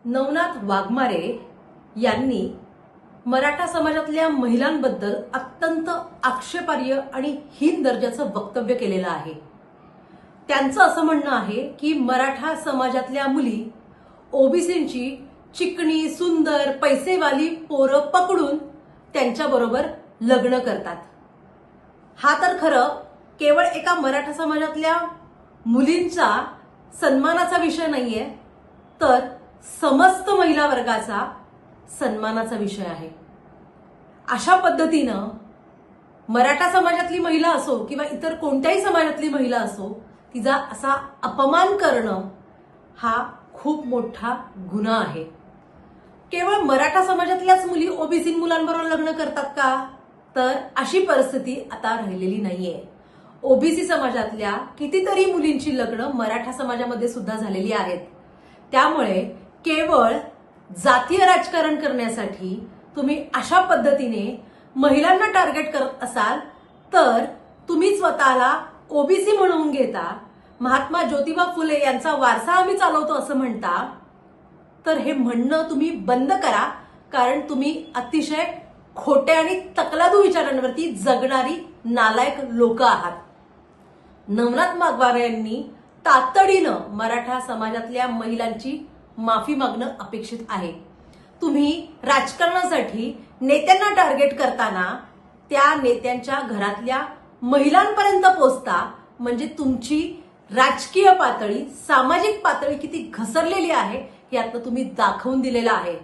नवनाथ वाघमारे यांनी मराठा समाजातल्या महिलांबद्दल अत्यंत आक्षेपार्ह आणि हीन दर्जाचं वक्तव्य केलेलं आहे। त्यांचं असं म्हणणं आहे की मराठा समाजातल्या मुली ओबीसींची चिकणी सुंदर पैसेवाली पोरं पकडून त्यांच्याबरोबर लग्न करतात। हा तर खरं केवळ एका मराठा समाजातल्या मुलींचा सन्मानाचा विषय नाहीये, तर समस्त महिला वर्गाचा सन्मानाचा विषय आहे। अशा पद्धतीनं मराठा समाजातली महिला असो किंवा इतर कोणत्याही समाजातली महिला असो, तिचा असा अपमान करणं हा खूप मोठा गुन्हा आहे। केवळ मराठा समाजातल्याच मुली ओबीसी मुलांबरोबर लग्न करतात का? तर अशी परिस्थिती आता राहिलेली नाहीये। ओबीसी समाजातल्या कितीतरी मुलींची लग्न मराठा समाजामध्ये सुद्धा झालेली आहेत। त्यामुळे केवळ जातीय राजकारण करण्यासाठी तुम्ही अशा पद्धतीने महिलांना टार्गेट करत असाल, तर तुम्ही स्वतःला ओबीसी म्हणून घेता, महात्मा ज्योतिबा फुले यांचा वारसा आम्ही चालवतो असं म्हणता, तर हे म्हणणं तुम्ही बंद करा, कारण तुम्ही अतिशय खोटे आणि तकलादू विचारांवरती जगणारी नालायक लोक आहात। नवनाथ वाघमारे यांनी तातडीनं मराठा समाजातल्या महिलांची माफी मागणं अपेक्षित आहे। तुम्ही राजकारणासाठी नेत्यांना टार्गेट करताना त्या नेत्यांच्या घरातल्या महिलांपर्यंत पोहोचता, म्हणजे तुमची राजकीय पातळी सामाजिक पातळी किती घसरलेली आहे यातनं तुम्ही दाखवून दिलेलं आहे।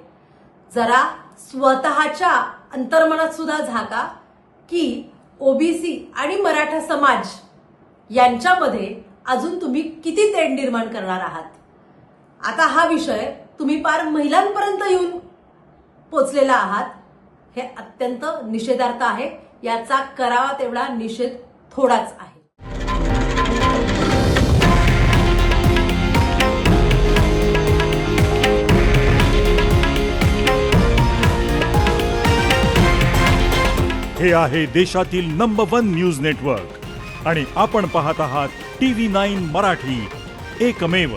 जरा स्वतःच्या अंतर्मनात सुद्धा झाका की ओबीसी आणि मराठा समाज यांच्यामध्ये अजून तुम्ही किती तेढ निर्माण करणार आहात। आता हा विषय तुम्ही पार महिलांपर्यंत येऊन पोचलेला आहात, हे अत्यंत निषेधार्थ आहे। याचा करावा तेवढा निषेध थोडाच आहे। हे आहे देशातील नंबर 1 न्यूज नेटवर्क आणि आपण पाहत आहात TV9 मराठी, एकमेव।